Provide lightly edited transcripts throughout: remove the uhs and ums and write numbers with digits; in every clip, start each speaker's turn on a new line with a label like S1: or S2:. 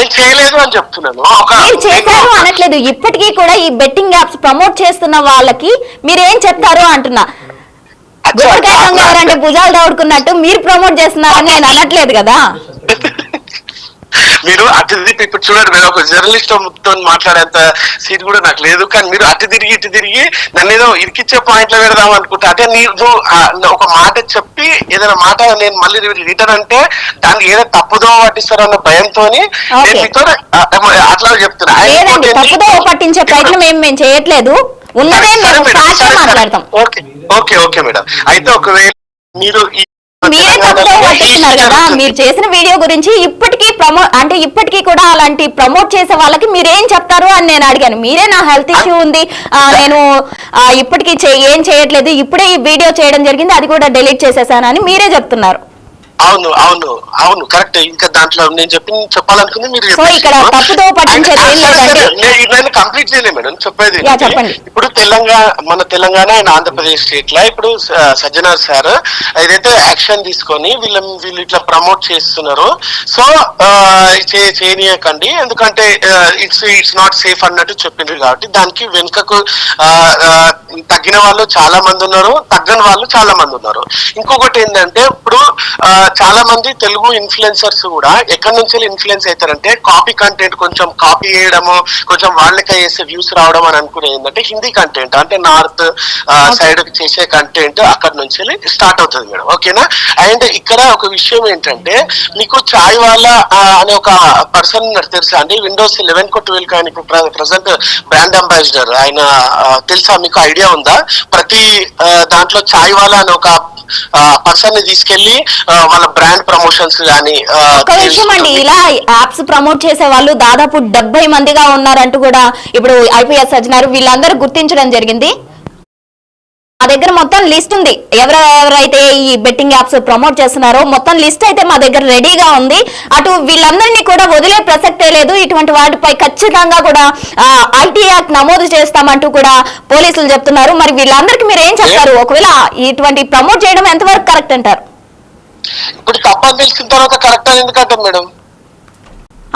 S1: నేను చేయలేదు అని చెప్తున్నాను.
S2: మీరు చేశారు అనట్లేదు, ఇప్పటికీ కూడా ఈ బెట్టింగ్ యాప్స్ ప్రమోట్ చేస్తున్న వాళ్ళకి మీరు ఏం చెప్తారు అంటున్నా. గుమ్మడికాయ దొంగ ఎవరంటే భుజాలు దౌడుకున్నట్టు మీరు ప్రమోట్ చేస్తున్నారని నేను అనట్లేదు కదా.
S1: మీరు అటు తిరిగి ఇప్పుడు చూడండి, నేను ఒక జర్నలిస్ట్ తో మాట్లాడేంత సీట్ కూడా నాకు లేదు, కానీ మీరు అటు తిరిగి నన్ను ఏదో ఇరికిచ్చే పాయింట్ లో పెడదాం అనుకుంటా. అంటే నువ్వు ఒక మాట చెప్పి ఏదైనా మాట నేను మళ్ళీ రిటర్న్ అంటే దానికి ఏదో తప్పుదో పట్టిస్తారన్న భయంతో నేను మీతో అట్లా చెప్తున్నా.
S2: తప్పుదో పట్టించే ప్రయత్నం మేము చేయట్లేదు, ఉన్నదే మాట్లాడతాం.
S1: ఓకే మేడం, అయితే ఒకవేళ మీరు
S2: మీరే తప్పుదో పట్టిస్తున్నారు కదా. మీరు చేసిన వీడియో గురించి ఇప్పటికీ కూడా అలాంటి ప్రమోట్ చేసే వాళ్ళకి మీరేం చెప్తారు అని నేను అడిగాను. మీరే నా హెల్త్ ఇష్యూ ఉంది, నేను ఇప్పటికీ ఏం చేయట్లేదు, ఇప్పుడే ఈ వీడియో చేయడం జరిగింది, అది కూడా డిలీట్ చేసేసానని మీరే చెప్తున్నారు.
S1: అవును కరెక్ట్. ఇంకా దాంట్లో నేను చెప్పాలనుకుంది మీరు నేను కంప్లీట్ చేయలేదు మేడం. చెప్పేది ఇప్పుడు మన తెలంగాణ అండ్ ఆంధ్రప్రదేశ్ స్టేట్ లో ఇప్పుడు సజ్జనార్ సార్ ఏదైతే యాక్షన్ తీసుకొని వీళ్ళు ఇట్లా ప్రమోట్ చేస్తున్నారు, సో చేయనీయకండి, ఎందుకంటే ఇట్స్ నాట్ సేఫ్ అన్నట్టు చెప్పిండ్రు. కాబట్టి దానికి వెనుకకు తగ్గిన వాళ్ళు చాలా మంది ఉన్నారు, తగ్గని వాళ్ళు చాలా మంది ఉన్నారు. ఇంకొకటి ఏంటంటే ఇప్పుడు చాలా మంది తెలుగు ఇన్ఫ్లుయెన్సర్స్ కూడా ఎక్కడి నుంచి ఇన్ఫ్లుయెన్స్ అవుతారంటే కాపీ కంటెంట్, కొంచెం కాపీ చేయడము, కొంచెం వాళ్ళకే చేసే వ్యూస్ రావడం అని అనుకునేది ఏంటంటే హిందీ కంటెంట్ అంటే నార్త్ సైడ్ చేసే కంటెంట్ అక్కడ నుంచి స్టార్ట్ అవుతుంది మేడం. ఓకేనా. అండ్ ఇక్కడ ఒక విషయం ఏంటంటే మీకు చాయ్ వాలా అనే ఒక పర్సన్ తెలుసా అండి? విండోస్ 11 12 ఆయన ఇప్పుడు ప్రజెంట్ బ్రాండ్ అంబాసిడర్. ఆయన తెలుసా మీకు? ఐడియా ఉందా? ప్రతి దాంట్లో చాయ్ వాలా అనే ఒక పర్సన్ ని తీసుకెళ్లి వాళ్ళ బ్రాండ్ ప్రమోషన్స్ కానీ.
S2: ఒక విషయం అండి, ఇలా యాప్స్ ప్రమోట్ చేసే వాళ్ళు దాదాపు 70 మందిగా ఉన్నారంటూ కూడా ఇప్పుడు ఐపీఎస్ సజ్జనారు వీళ్ళందరూ గుర్తించడం జరిగింది. మా దగ్గర మొత్తం లిస్ట్ ఉంది, ఎవరెవరైతే ఈ బెట్టింగ్ యాప్స్ ప్రమోట్ చేస్తున్నారో మొత్తం లిస్ట్ అయితే మా దగ్గర రెడీగా ఉంది. అటు వీళ్ళందరినీ కూడా వదిలే ప్రసక్తే లేదు. ఇటువంటి వాటిపై ఖచ్చితంగా కూడా ఐటీ యాక్ట్ నమోదు చేస్తామంటూ కూడా పోలీసులు చెప్తున్నారు. మరి వీళ్ళందరికీ మీరు ఏం చెప్తారు? ఒకవేళ ఇటువంటి ప్రమోట్ చేయడం ఎంతవరకు కరెక్ట్ అంటారు?
S1: ఇప్పుడు తప్పని తెలిసిన తర్వాత కరెక్ట్ అని ఎందుకంటే మేడం?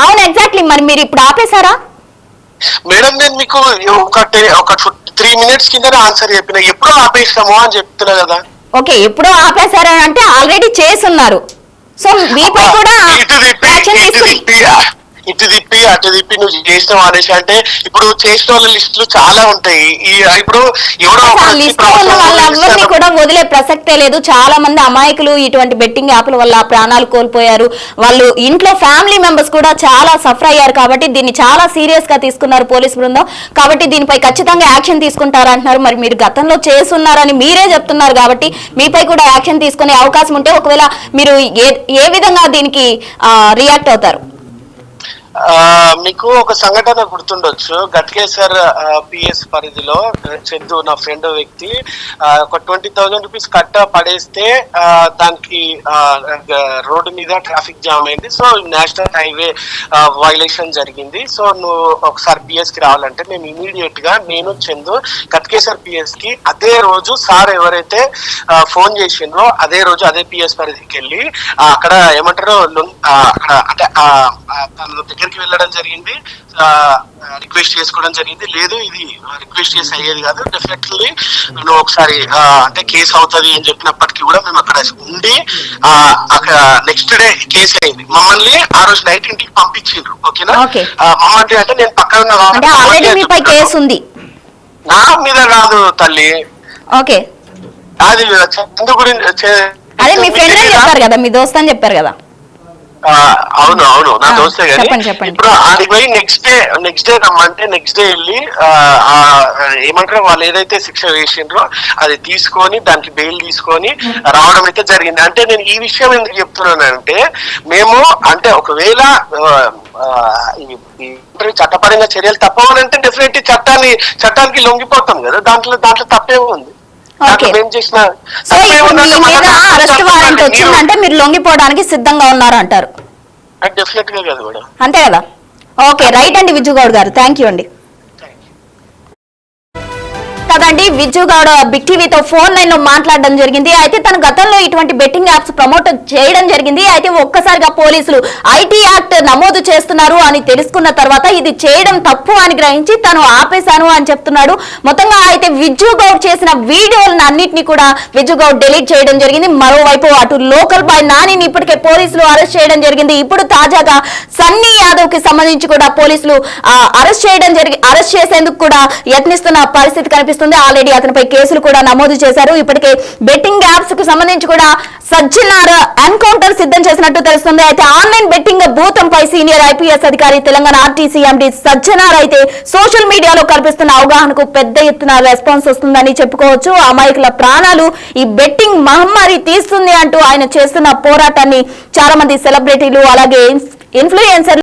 S2: అవును, ఎగ్జాక్ట్లీ. మరి మీరు ఇప్పుడు ఆపేశారా
S1: మేడం? నేను మీకు ఒక 3 minutes కింద ఆన్సర్ చెప్పిన, ఎప్పుడో ఆపేస్తాము అని చెప్తున్నా కదా.
S2: ఓకే, ఎప్పుడో ఆపేశారా అంటే ఆల్రెడీ చేస్తున్నారు, సో మీపై కూడా
S1: ఇటు తిప్పి అటు తిప్పి నువ్వు చేసిన అనేసి అంటే ఇప్పుడు చేసిన వాళ్ళ లిస్టులు చాలా ఉంటాయి. ఇప్పుడు
S2: వాళ్ళందరినీ కూడా వదిలే ప్రసక్తే లేదు. చాలా మంది అమాయకులు ఇటువంటి బెట్టింగ్ యాప్ల వల్ల ప్రాణాలు కోల్పోయారు. వాళ్ళు ఇంట్లో ఫ్యామిలీ మెంబర్స్ కూడా చాలా సఫర్ అయ్యారు. కాబట్టి దీన్ని చాలా సీరియస్ గా తీసుకున్నారు పోలీస్ బృందం. కాబట్టి దీనిపై ఖచ్చితంగా యాక్షన్ తీసుకుంటారంటున్నారు. మరి మీరు గతంలో చేస్తున్నారని మీరే చెప్తున్నారు కాబట్టి మీపై కూడా యాక్షన్ తీసుకునే అవకాశం ఉంటే ఒకవేళ మీరు ఏ విధంగా దీనికి రియాక్ట్ అవుతారు?
S1: మీకు ఒక సంఘటన గుర్తుండొచ్చు, గట్కేసర్ పిఎస్ పరిధిలో చందు నా ఫ్రెండ్ వ్యక్తి ఒక 20,000 రూపీస్ కట్ట పడేస్తే దానికి రోడ్డు మీద ట్రాఫిక్ జామ్ అయింది. సో నేషనల్ హైవే వైలేషన్ జరిగింది. సో నువ్వు ఒకసారి పిఎస్ కి రావాలంటే మేము ఇమీడియట్ గా నేను చందు గట్కేసర్ పిఎస్ కి అదే రోజు సార్ ఎవరైతే ఫోన్ చేసిండ్రో అదే రోజు అదే పిఎస్ పరిధికి వెళ్ళి అక్కడ ఏమంటారు అక్కడ అంటే దగ్గరికి వెళ్ళడం జరిగింది, రిక్వెస్ట్ చేసుకోవడం జరిగింది. లేదు ఇది రిక్వెస్ట్ చేసి అయ్యేది కాదు, డెఫినెట్లీ నువ్వు ఒకసారి అంటే కేసు అవుతుంది అని చెప్పినప్పటికీ కూడా మేము అక్కడ ఉండి అక్కడ నెక్స్ట్ డే కేసు అయింది. మమ్మల్ని ఆ రోజు నైట్ ఇంటికి పంపించిండ్రు. ఓకేనా. మమ్మల్ని అంటే నేను పక్కన నా మీద కాదు తల్లి, అది చందు గురించి
S2: మీ దోస్త్ అని చెప్పారు కదా.
S1: అవును నా దోస్తే గానీ ఇప్పుడు ఆడికి పోయి నెక్స్ట్ డే రమ్మంటే నెక్స్ట్ డే వెళ్ళి ఏమంటారు వాళ్ళు ఏదైతే శిక్ష వేసిండ్రో అది తీసుకొని దానికి బెయిల్ తీసుకొని రావడం అయితే జరిగింది. అంటే నేను ఈ విషయం ఎందుకు చెప్తున్నానంటే మేము అంటే ఒకవేళ చట్టపరంగా చర్యలు తప్పవనంటే డెఫినెట్లీ చట్టానికి లొంగిపోతాం కదా, దాంట్లో తప్పే ఉంది.
S2: వచ్చిందంటే మీరు లొంగిపోవడానికి సిద్ధంగా ఉన్నారు అంటారు. అంతే కదా. ఓకే, రైట్ అండి విజు గౌడ్ గారు, థ్యాంక్ యూ అండి. కదండి, విజ్జు గౌడ్ బిగ్ టీవీతో ఫోన్ లైన్ లో మాట్లాడడం జరిగింది. అయితే తన గతంలో ఇటువంటి బెట్టింగ్ యాప్స్ ప్రమోట్ చేయడం జరిగింది. అయితే ఒక్కసారిగా పోలీసులు ఐటీ యాక్ట్ నమోదు చేస్తున్నారు అని తెలుసుకున్న తర్వాత ఇది చేయడం తప్పు అని గ్రహించి తను ఆపేశాను అని చెప్తున్నాడు. మొత్తంగా అయితే విజ్జు గౌడ్ చేసిన వీడియోలను అన్నింటినీ కూడా విజ్జు గౌడ్ డిలీట్ చేయడం జరిగింది. మరోవైపు అటు లోకల్ బాయ్ నానిని ఇప్పటికే పోలీసులు అరెస్ట్ చేయడం జరిగింది. ఇప్పుడు తాజాగా సన్నీ యాదవ్ కి సంబంధించి కూడా పోలీసులు అరెస్ట్ చేసేందుకు కూడా యత్నిస్తున్న పరిస్థితి కనిపిస్తుంది. ఆల్రెడీ అతనిపై కేసులు కూడా నమోదు చేశారు. ఇప్పటికే బెట్టింగ్ యాప్స్ కు సంబంధించి కూడా సజ్జనార్ ఎన్కౌంటర్ సిద్ధం చేసినట్టు తెలుస్తుంది. అయితే ఆన్లైన్ బెట్టింగ్ భూతంపై సీనియర్ ఐపీఎస్ అధికారి తెలంగాణ ఆర్టీసీ ఎండీ సజ్జనార్ అయితే సోషల్ మీడియాలో కల్పిస్తున్న అవగాహనకు పెద్ద ఎత్తున రెస్పాన్స్ వస్తుందని చెప్పుకోవచ్చు. అమాయకుల ప్రాణాలు ఈ బెట్టింగ్ మహమ్మారి తీస్తుంది అంటూ ఆయన చేస్తున్న పోరాటాన్ని చాలా మంది సెలబ్రిటీలు అలాగే ఇన్ఫ్లుయెన్సర్లు